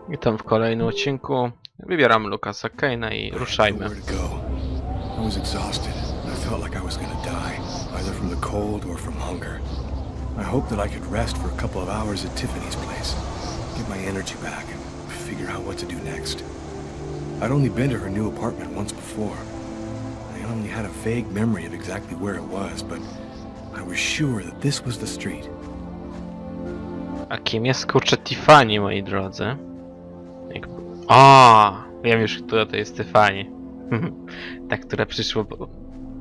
Witam w kolejnym odcinku. Wybieram Lucasa Kane'a i ruszajmy. I was exhausted. I felt like I was gonna die, either from the cold or from hunger. I hoped that I could rest for a couple of hours at Tiffany's place, get my energy back, and figure out what to do next. I'd only been to her new apartment once before. I only had a vague memory of exactly where it was, but I was sure that this was the street. A kim jest kurczę Tiffany, moi drodzy? O, wiem już, która to jest Tiffany. Ta, która przyszła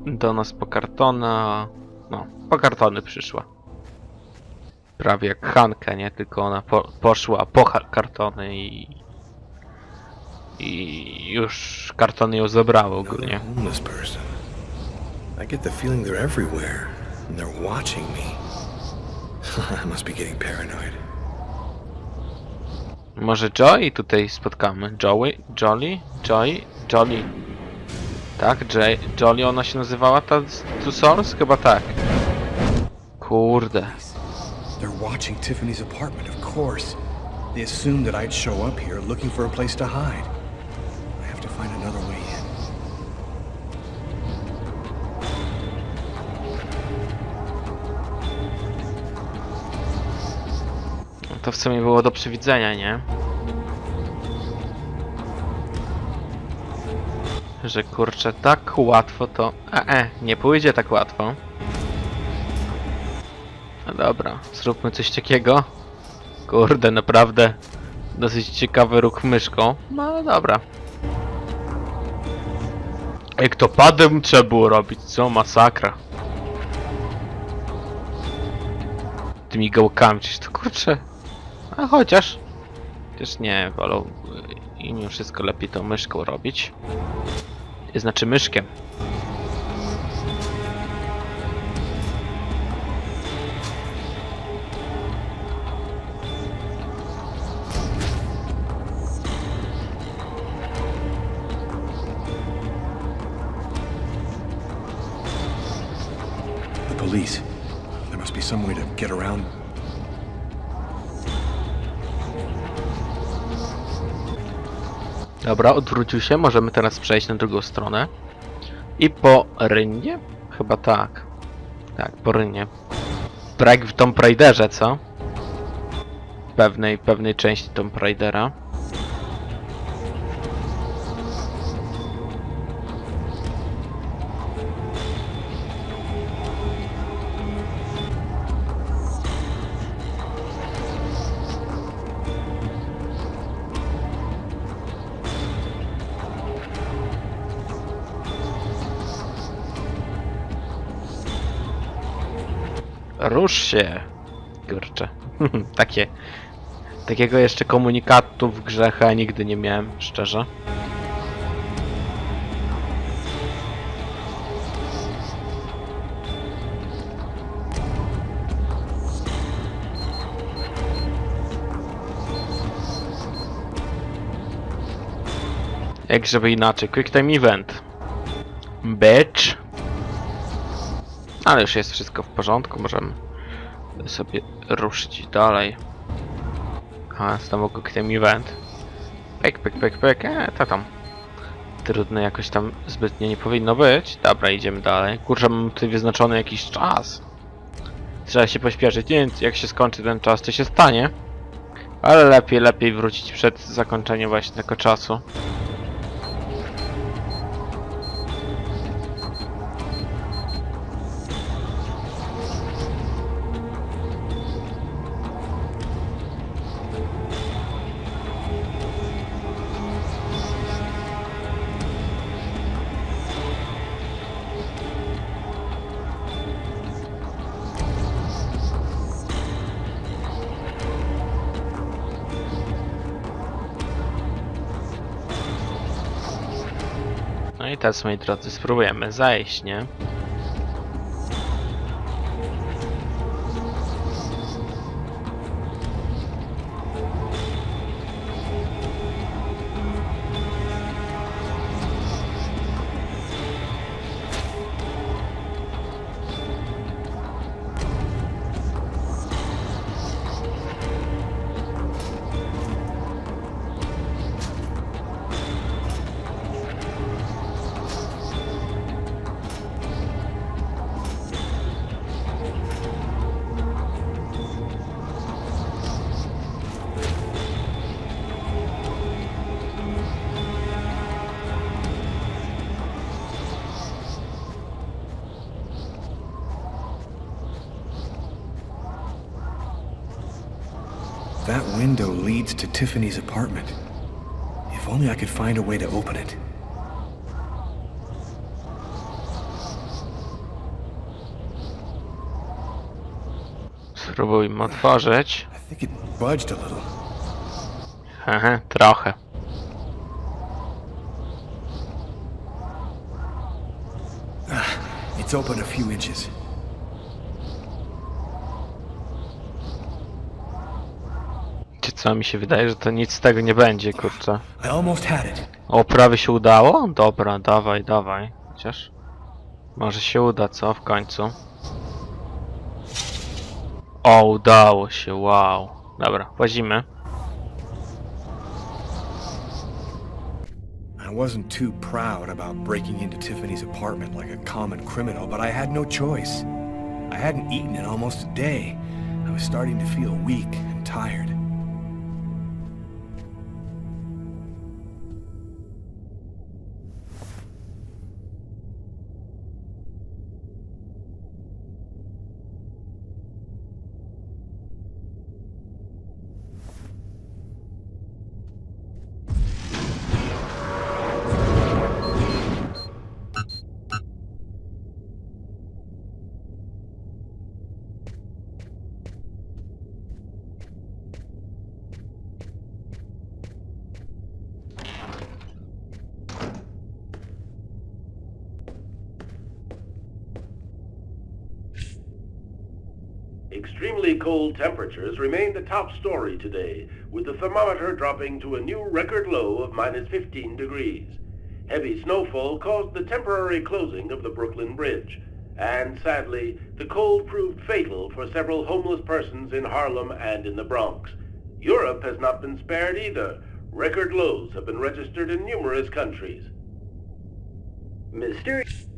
do nas po kartona. No, po kartony przyszła. Prawie jak Hanka, nie? Tylko ona poszła po kartony i już kartony ją zabrały ogólnie. I get the feeling they're everywhere and they're watching me. I must be getting paranoid. Może Joey tutaj spotkamy? Joey? Tak, Jolie ona się nazywała, ta tu Source? Chyba tak. Kurde. They're watching Tiffany's apartment, of course. They assumed that I'd show up here looking for a place to hide. I have to find another way in. To w sumie było do przewidzenia, nie? Że kurczę, tak łatwo to... nie pójdzie tak łatwo. No dobra, zróbmy coś takiego. Kurde, naprawdę dosyć ciekawy ruch myszką. No ale dobra. Jak to padem trzeba było robić, co? Masakra. Tymi gałkami, przecież to kurczę... A chociaż nie, wolą i mimo wszystko lepiej tą myszką robić. Znaczy myszkiem. The police. There must be some way to get around. Dobra, odwrócił się. Możemy teraz przejść na drugą stronę. I po rynnie? Chyba tak. Tak, po rynnie. Jak w Tomb Raiderze, co? Pewnej części Tomb Raidera. Rusz się! Kurczę. Takiego jeszcze komunikatu w grze nigdy nie miałem, szczerze. Jak żeby inaczej. Quick time event. Bitch. Ale już jest wszystko w porządku, możemy sobie ruszyć dalej. A, znowu quick time event. Pyk. To tam. Trudno jakoś tam zbytnio nie powinno być. Dobra, idziemy dalej. Kurczę, mam tutaj wyznaczony jakiś czas. Trzeba się pośpieszyć. Nie wiem, jak się skończy ten czas, to się stanie. Ale lepiej wrócić przed zakończeniem właśnie tego czasu. No i teraz, moi drodzy, spróbujemy zajść, nie? That window leads to Tiffany's apartment. If only I could find a way to open it. Spróbujmy otworzyć. I think it budged a little. Hehe, trochę. It's open a few inches. Wiecie co, mi się wydaje, że to nic z tego nie będzie, kurczę. I almost had it. O, prawie się udało? Dobra, dawaj, dawaj. Chociaż może się uda, co w końcu? O, udało się, wow. Dobra, włazimy. I wasn't too proud about breaking into Tiffany's apartment like a common criminal, but I had no choice. I hadn't eaten in almost a day. I was starting to feel weak and tired. Extremely cold temperatures remain the top story today, with the thermometer dropping to a new record low of -15 degrees. Heavy snowfall caused the temporary closing of the Brooklyn Bridge, and sadly, the cold proved fatal for several homeless persons in Harlem and in the Bronx. Europe has not been spared either. Record lows have been registered in numerous countries. Mysterious.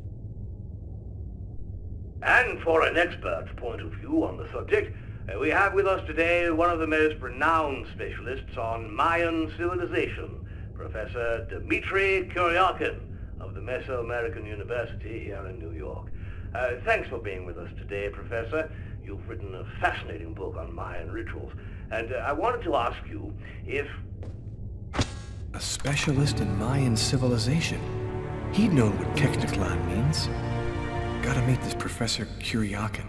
And for an expert's point of view on the subject, we have with us today one of the most renowned specialists on Mayan civilization, Professor Dmitry Kuryakin of the Mesoamerican University here in New York. Thanks for being with us today, Professor. You've written a fascinating book on Mayan rituals, and I wanted to ask you if... A specialist in Mayan civilization. He'd known what Kekteklan means. Gotta meet this Professor Kuryakin.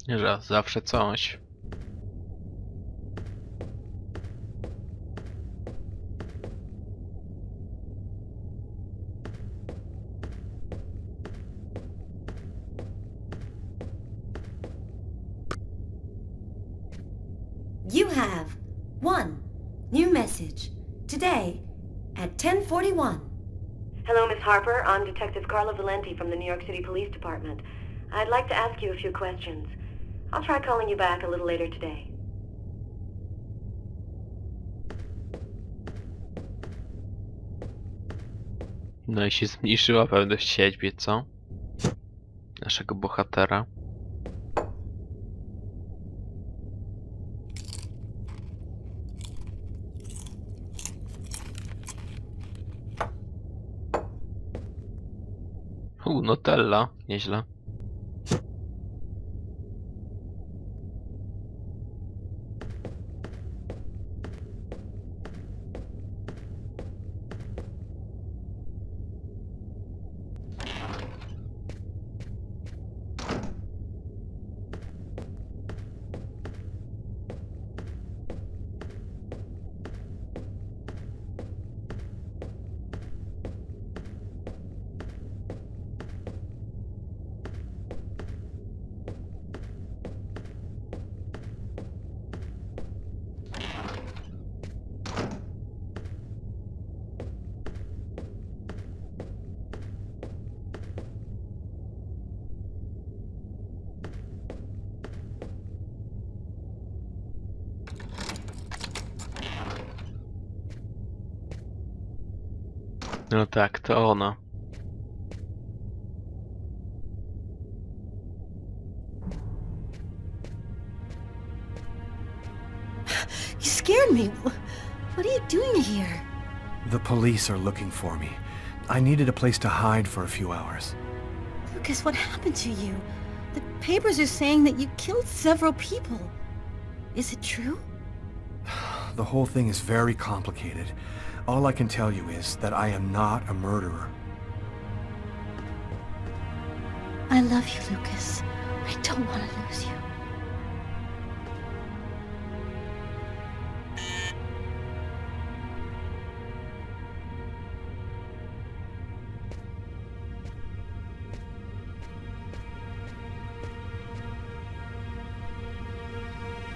Że zawsze coś. You have one new message today at 10:41. Hello, Miss Harper. I'm Detective Carla Valenti from the New York City Police Department. I'd like to ask you a few questions. I'll try calling you back a little later today. No i się zmniejszyła pewność siebie, co? Naszego bohatera. Nutella, nieźle. No tak, to ona. You scared me. What are you doing here? The police are looking for me. I needed a place to hide for a few hours. Lucas, what happened to you? The papers are saying that you killed several people. Is it true? The whole thing is very complicated. All I can tell you is that I am not a murderer. I love you, Lucas. I don't want to lose you.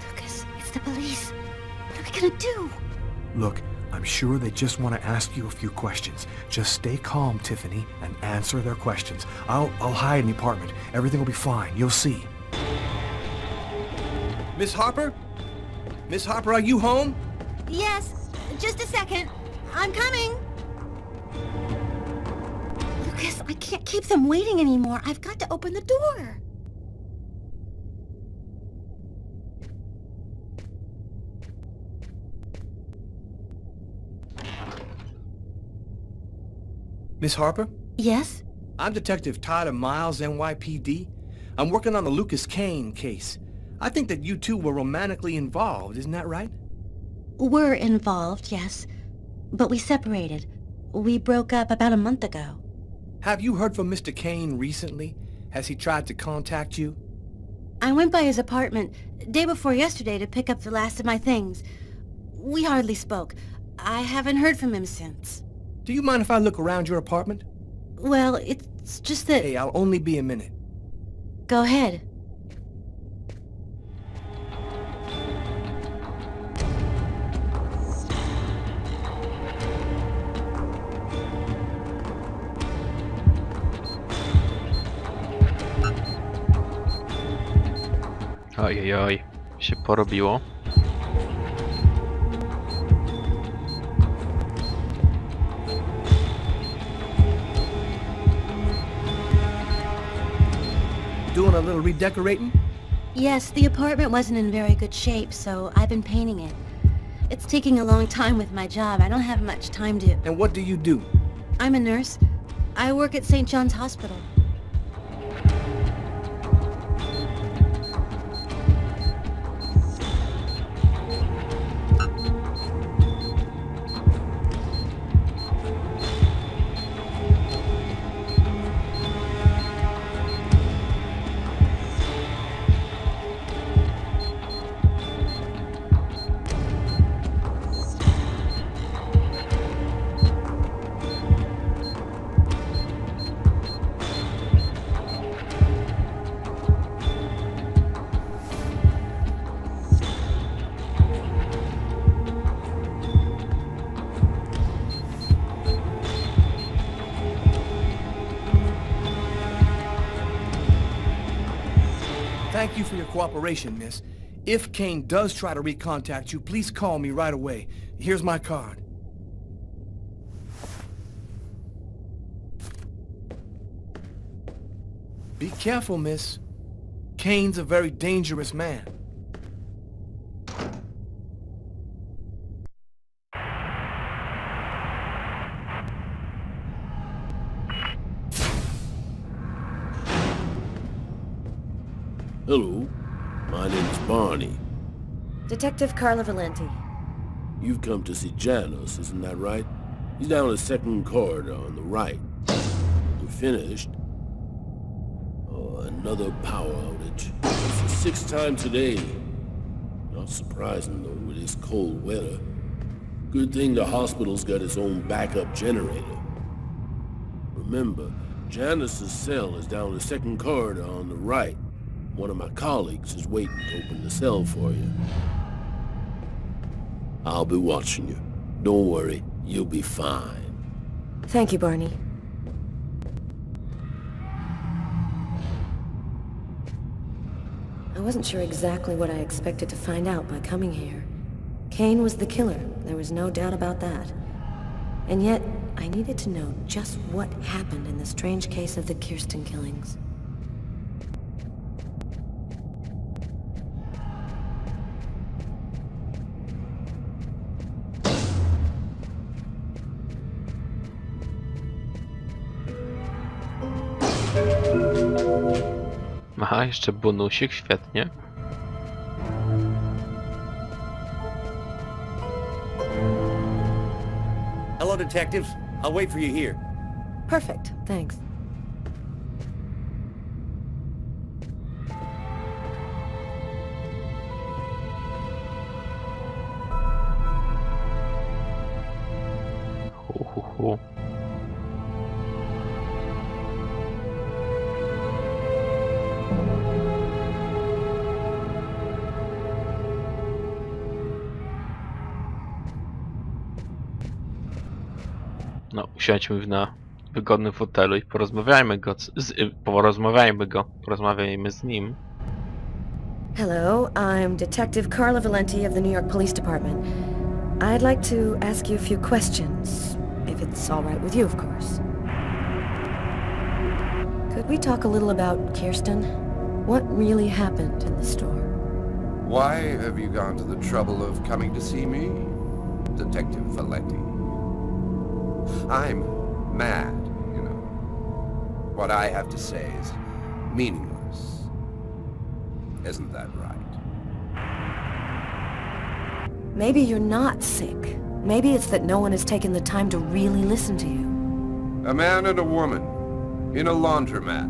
Lucas, it's the police. What are we gonna do? Look, I'm sure they just want to ask you a few questions. Just stay calm, Tiffany, and answer their questions. I'll hide in the apartment. Everything will be fine. You'll see. Miss Harper? Miss Harper, are you home? Yes, just a second. I'm coming. Lucas, I can't keep them waiting anymore. I've got to open the door. Miss Harper? Yes? I'm Detective Tyler Miles, NYPD. I'm working on the Lucas Kane case. I think that you two were romantically involved, isn't that right? We're involved, yes. But we separated. We broke up about a month ago. Have you heard from Mr. Kane recently? Has he tried to contact you? I went by his apartment day before yesterday to pick up the last of my things. We hardly spoke. I haven't heard from him since. Do you mind if I look around your apartment? Well, it's just that... Hey, I'll only be a minute. Go ahead. Ojej, się porobiło. Doing a little redecorating? Yes, the apartment wasn't in very good shape, so I've been painting it. It's taking a long time with my job. I don't have much time to... And what do you do? I'm a nurse. I work at St. John's Hospital. Thank you for your cooperation, miss. If Kane does try to recontact you, please call me right away. Here's my card. Be careful, miss. Kane's a very dangerous man. Hello, my name's Barney. Detective Carla Valenti. You've come to see Janus, isn't that right? He's down the second corridor on the right. We're finished. Oh, another power outage. It's the sixth time today. Not surprising, though, with this cold weather. Good thing the hospital's got its own backup generator. Remember, Janus's cell is down the second corridor on the right. One of my colleagues is waiting to open the cell for you. I'll be watching you. Don't worry, you'll be fine. Thank you, Barney. I wasn't sure exactly what I expected to find out by coming here. Kane was the killer, there was no doubt about that. And yet, I needed to know just what happened in the strange case of the Kirsten killings. Aha, jeszcze bonusik, świetnie. Hello, detectives. I'll wait for you here. Perfect, thanks. Hu. No, usiądźmy na wygodnym fotelu i porozmawiajmy z nim. Hello, I'm Detective Carla Valenti of the New York Police Department. I'd like to ask you a few questions, if it's all right with you, of course. Could we talk a little about Kirsten? What really happened in the store? Why have you gone to the trouble of coming to see me, Detective Valenti? I'm mad, you know. What I have to say is meaningless. Isn't that right? Maybe you're not sick. Maybe it's that no one has taken the time to really listen to you. A man and a woman in a laundromat.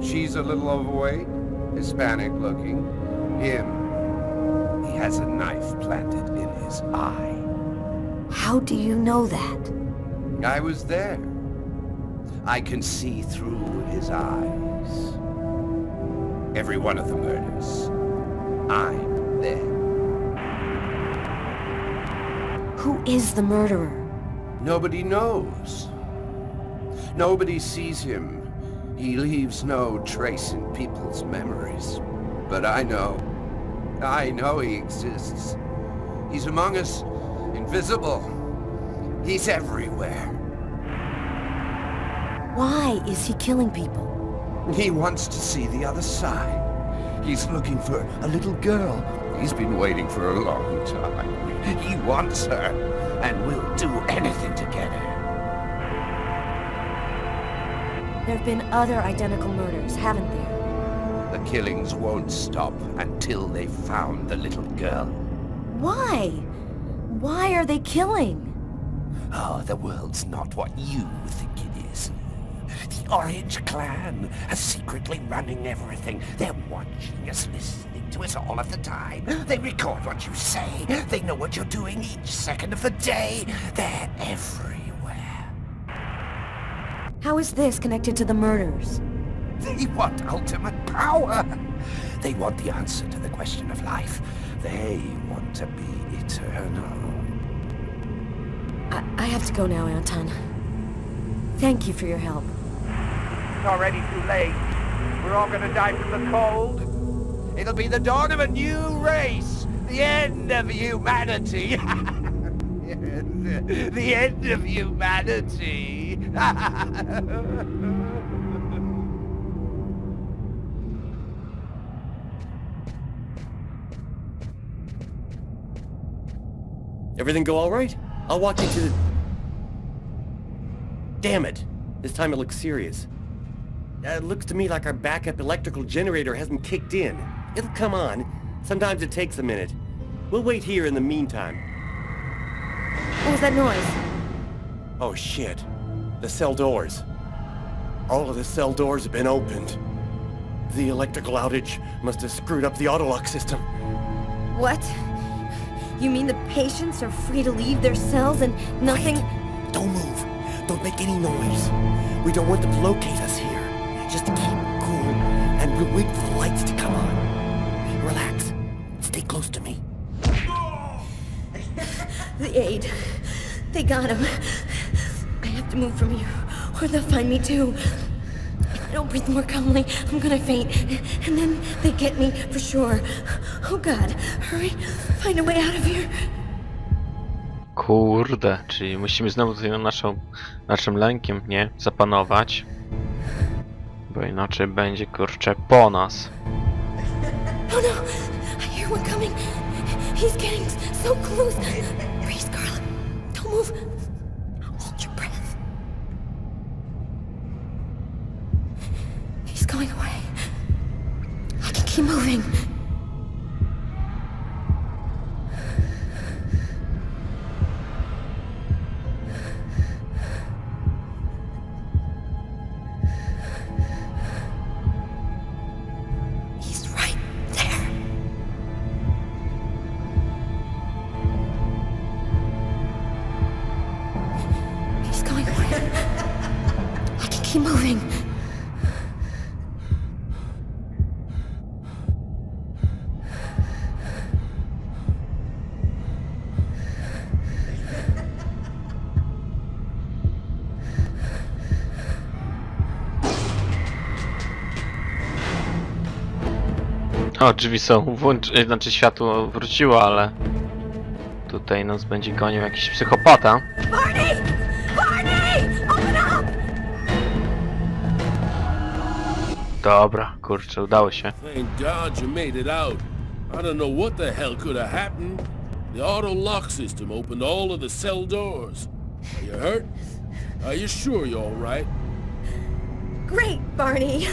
She's a little overweight, Hispanic looking. Him, he has a knife planted in his eye. How do you know that? I was there. I can see through his eyes. Every one of the murders. I'm there. Who is the murderer? Nobody knows. Nobody sees him. He leaves no trace in people's memories. But I know. I know he exists. He's among us. Invisible. He's everywhere. Why is he killing people? He wants to see the other side. He's looking for a little girl. He's been waiting for a long time. He wants her, and will do anything to get her. There have been other identical murders, haven't there? The killings won't stop until they've found the little girl. Why? Why are they killing? Oh, the world's not what you think it is. The Orange Clan are secretly running everything. They're watching us, listening to us all of the time. They record what you say. They know what you're doing each second of the day. They're everywhere. How is this connected to the murders? They want ultimate power. They want the answer to the question of life. They want to be eternal. I have to go now, Anton. Thank you for your help. It's already too late. We're all gonna die from the cold. It'll be the dawn of a new race. The end of humanity. The end of humanity. Everything go all right? I'll walk you to the... Damn it! This time it looks serious. It looks to me like our backup electrical generator hasn't kicked in. It'll come on. Sometimes it takes a minute. We'll wait here in the meantime. What was that noise? Oh shit. The cell doors. All of the cell doors have been opened. The electrical outage must have screwed up the autolock system. What? You mean the patients are free to leave their cells and nothing... Wait. Don't move. Don't make any noise. We don't want them to locate us here. Just keep cool, and we'll wait for the lights to come on. Relax. Stay close to me. The aide. They got him. I have to move from here, or they'll find me too. If I don't breathe more calmly, I'm gonna faint. And then they get me for sure. Oh God, hurry. Find a way out of here. Kurde, czyli musimy znowu tutaj na naszym lękiem, nie? Zapanować. Bo inaczej będzie, kurczę, po nas. Oh no! I hear one coming. He's getting so close. Freeze, Carla. Don't move. Hold your breath. He's going away. I can keep moving. He's right there. He's going away. I can keep moving. O, drzwi są znaczy światło wróciło, ale tutaj nas będzie gonił jakiś psychopata. Barney! Barney! Open up! Dobra, kurczę, udało się. Thank God you made it out. I don't know what the hell could have happened. The auto lock system opened all of the cell doors. Are you hurt? Are you sure you're all right? Great, Barney.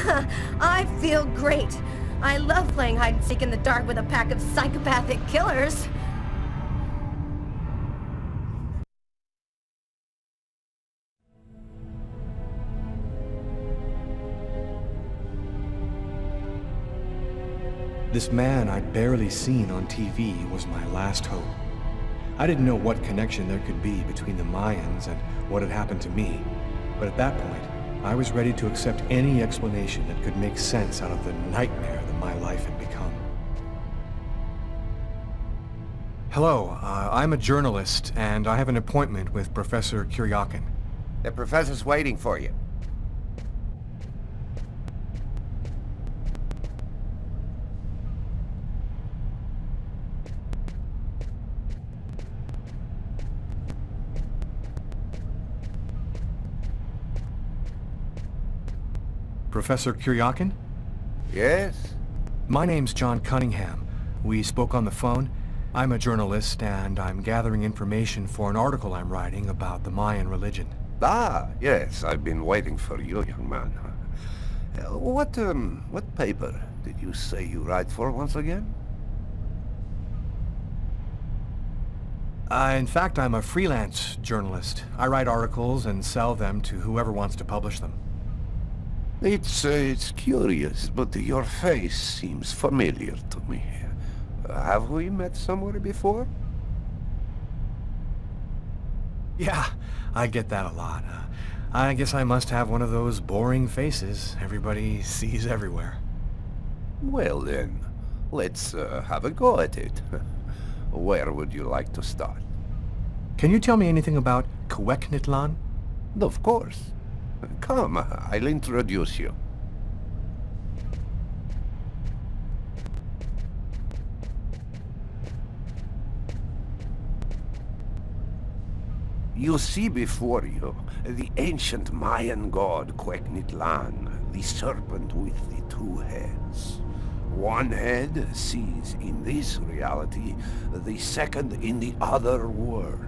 I feel great. I love playing hide and seek in the dark with a pack of psychopathic killers. This man I'd barely seen on TV was my last hope. I didn't know what connection there could be between the Mayans and what had happened to me, but at that point, I was ready to accept any explanation that could make sense out of the nightmare that my life had become. Hello, I'm a journalist, and I have an appointment with Professor Kuryakin. The professor's waiting for you. Professor Kuryakin? Yes? My name's John Cunningham. We spoke on the phone. I'm a journalist, and I'm gathering information for an article I'm writing about the Mayan religion. Ah, yes, I've been waiting for you, young man. What paper did you say you write for once again? In fact, I'm a freelance journalist. I write articles and sell them to whoever wants to publish them. It's curious, but your face seems familiar to me. Have we met somewhere before? Yeah, I get that a lot. I guess I must have one of those boring faces everybody sees everywhere. Well then, let's have a go at it. Where would you like to start? Can you tell me anything about Kweknitlan? Of course. Come, I'll introduce you. You see before you the ancient Mayan god Kweknitlan, the serpent with the two heads. One head sees in this reality, the second in the other world.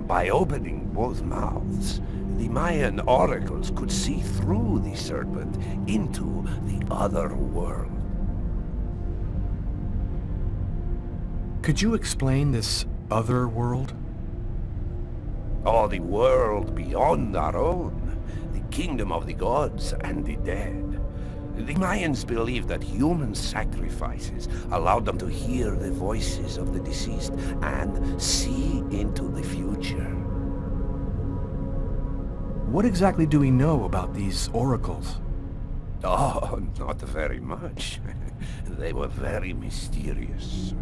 By opening both mouths, the Mayan oracles could see through the serpent into the other world. Could you explain this other world? Oh, the world beyond our own, the kingdom of the gods and the dead. The Mayans believed that human sacrifices allowed them to hear the voices of the deceased and see into the future. What exactly do we know about these oracles? Oh, not very much. They were very mysterious.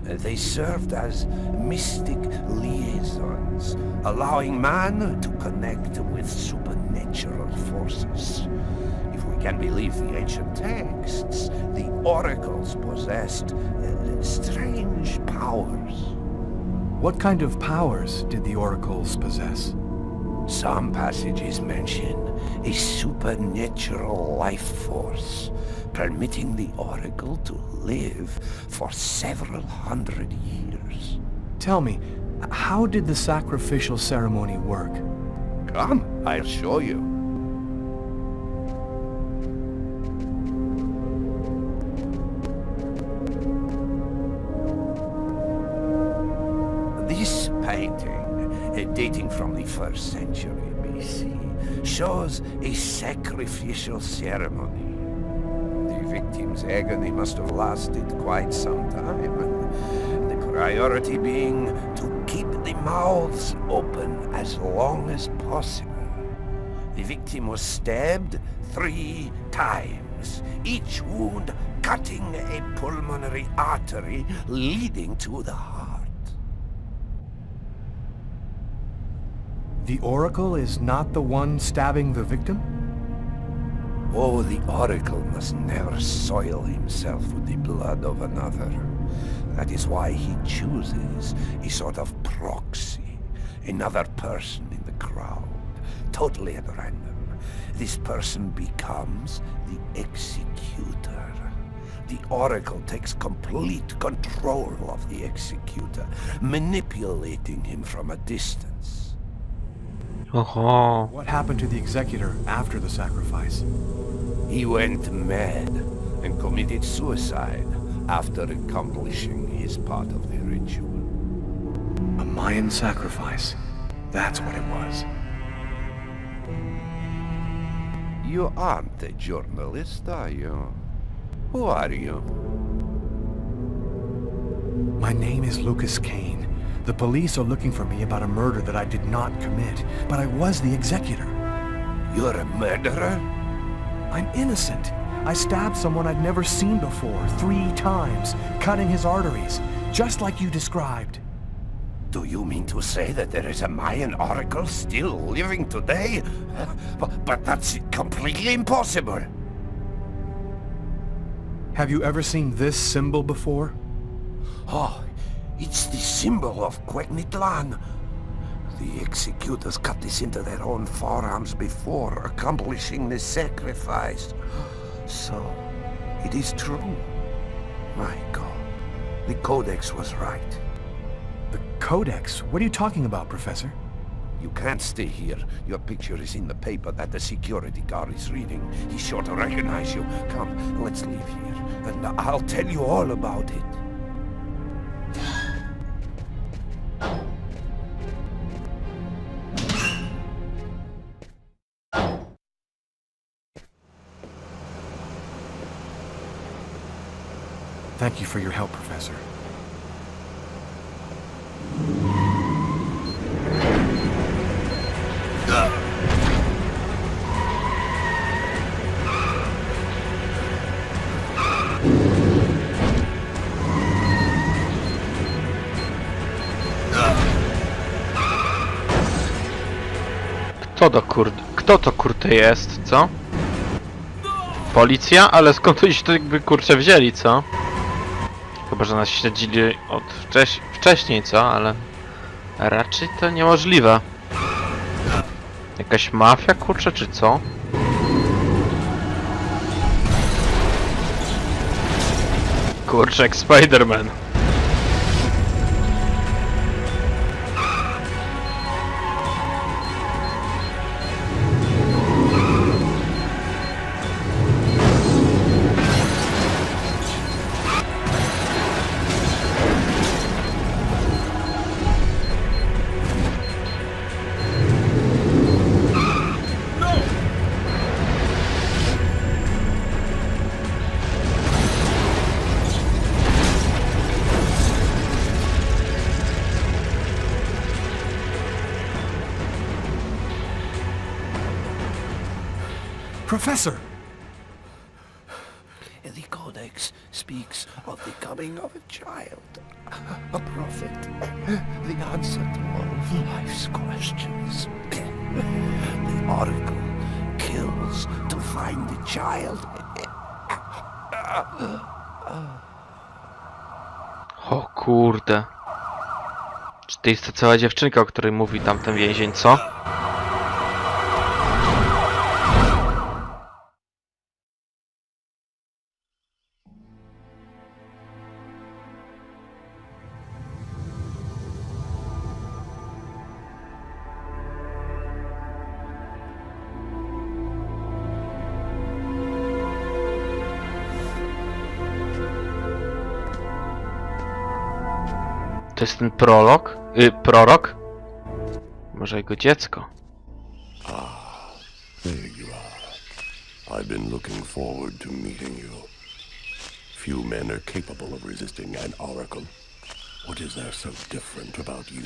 They served as mystic liaisons, allowing man to connect with supernatural forces. If we can believe the ancient texts, the oracles possessed strange powers. What kind of powers did the oracles possess? Some passages mention a supernatural life force, permitting the oracle to live for several hundred years. Tell me, how did the sacrificial ceremony work? Come, I'll show you. This painting, dating from the 1st century BC, shows a sacrificial ceremony. The victim's agony must have lasted quite some time, the priority being to keep the mouths open as long as possible. The victim was stabbed 3 times, each wound cutting a pulmonary artery leading to the heart. The oracle is not the one stabbing the victim? Oh, the oracle must never soil himself with the blood of another. That is why he chooses a sort of proxy, another person in the crowd, totally at random. This person becomes the executor. The oracle takes complete control of the executor, manipulating him from a distance. Oho. What happened to the executor after the sacrifice? He went mad and committed suicide after accomplishing his part of the ritual. A Mayan sacrifice. That's what it was. You aren't a journalist, are you? Who are you? My name is Lucas Kane. The police are looking for me about a murder that I did not commit, but I was the executor. You're a murderer? I'm innocent. I stabbed someone I'd never seen before 3 times, cutting his arteries, just like you described. Do you mean to say that there is a Mayan oracle still living today? But that's completely impossible. Have you ever seen this symbol before? Oh, it's the symbol of Quegnitlan. The executors cut this into their own forearms before accomplishing the sacrifice. So, it is true. My God, the Codex was right. The Codex? What are you talking about, Professor? You can't stay here. Your picture is in the paper that the security guard is reading. He's sure to recognize you. Come, let's leave here, and I'll tell you all about it. Thank you for your help, Professor. Kto to kurde jest, co? Policja? Ale skąd oni się to jakby kurczę wzięli, co? Chyba, że nas śledzili od wcześniej, co? Ale raczej to niemożliwe. Jakaś mafia, kurczę, czy co? Kurczę, jak Spider-Man. Professor! The Codex speaks of the coming of a child, a prophet, the answer to all of life's questions. The oracle kills to find the child. O kurde. Czy to jest ta cała dziewczynka, o której mówi tamten więzień, co? To jest ten prorok? Może jego dziecko? There you are. I've been looking forward to meeting you. Few men are capable of resisting an oracle. What is there so different about you?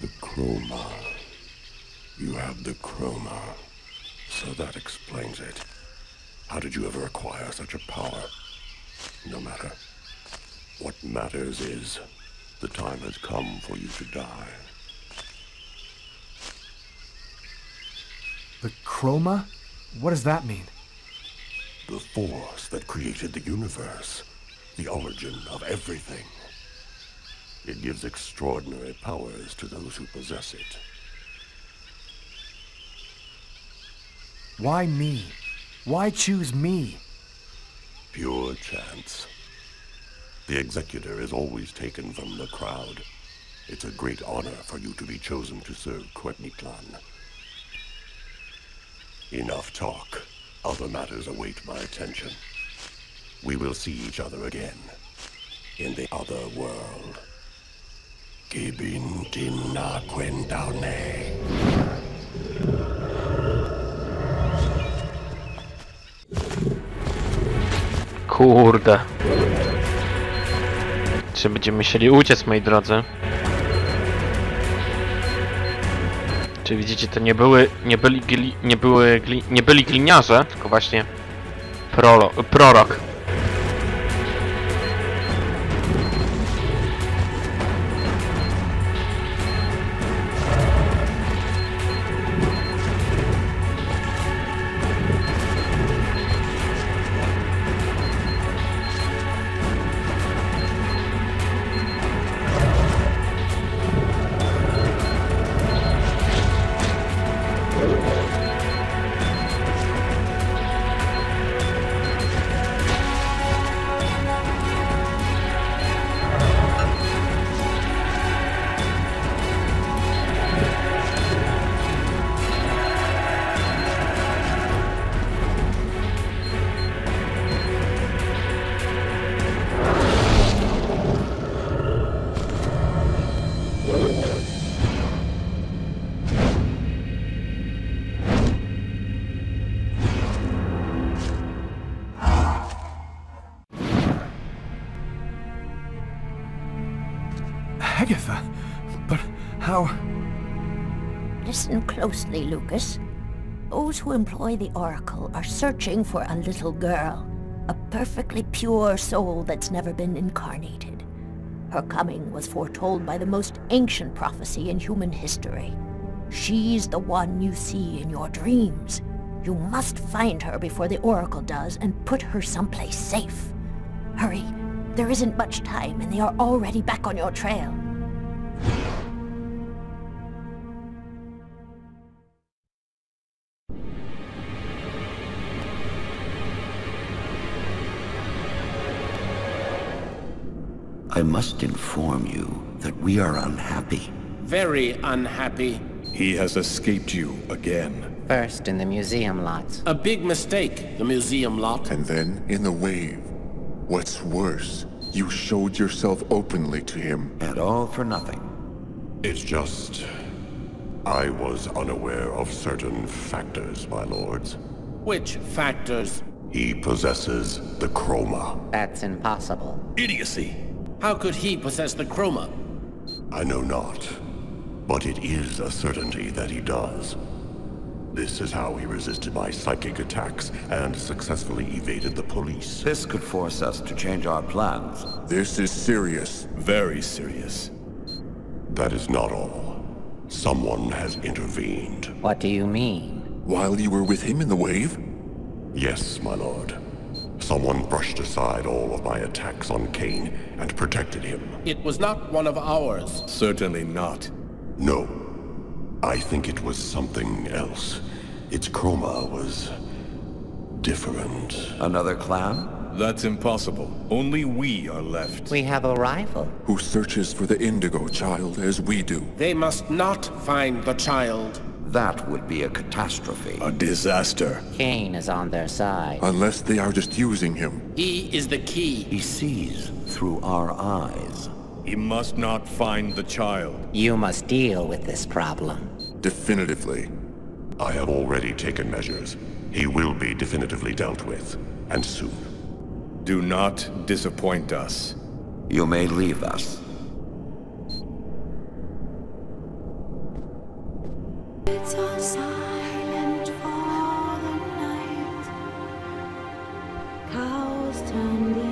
The chroma. You have the chroma. So that explains it. How did you ever acquire such a power? No matter. What matters is, the time has come for you to die. The chroma? What does that mean? The force that created the universe. The origin of everything. It gives extraordinary powers to those who possess it. Why me? Why choose me? Pure chance. The executor is always taken from the crowd. It's a great honor for you to be chosen to serve Quetniclan. Enough talk. Other matters await my attention. We will see each other again. In the other world. Gibin dinna quentaune. Kurde. Czy będziemy musieli uciec, moi drodzy? Czy widzicie, to nie byli gliniarze, tylko właśnie prorok. Agatha, but how... Listen closely, Lucas. Those who employ the Oracle are searching for a little girl, a perfectly pure soul that's never been incarnated. Her coming was foretold by the most ancient prophecy in human history. She's the one you see in your dreams. You must find her before the Oracle does and put her someplace safe. Hurry, there isn't much time and they are already back on your trail. I must inform you that we are unhappy. Very unhappy. He has escaped you again. First in the museum lots. A big mistake, the museum lot. And then in the wave. What's worse, you showed yourself openly to him. And all for nothing. It's just... I was unaware of certain factors, my lords. Which factors? He possesses the chroma. That's impossible. Idiocy! How could he possess the chroma? I know not, but it is a certainty that he does. This is how he resisted my psychic attacks and successfully evaded the police. This could force us to change our plans. This is serious. Very serious. That is not all. Someone has intervened. What do you mean? While you were with him in the wave? Yes, my lord. Someone brushed aside all of my attacks on Kane and protected him. It was not one of ours. Certainly not. No. I think it was something else. Its chroma was different. Another clan? That's impossible. Only we are left. We have a rival. Who searches for the Indigo child as we do. They must not find the child. That would be a catastrophe. A disaster. Kane is on their side. Unless they are just using him. He is the key. He sees through our eyes. He must not find the child. You must deal with this problem. Definitively. I have already taken measures. He will be definitively dealt with, and soon. Do not disappoint us. You may leave us. It's all silent for the night. Cows turn the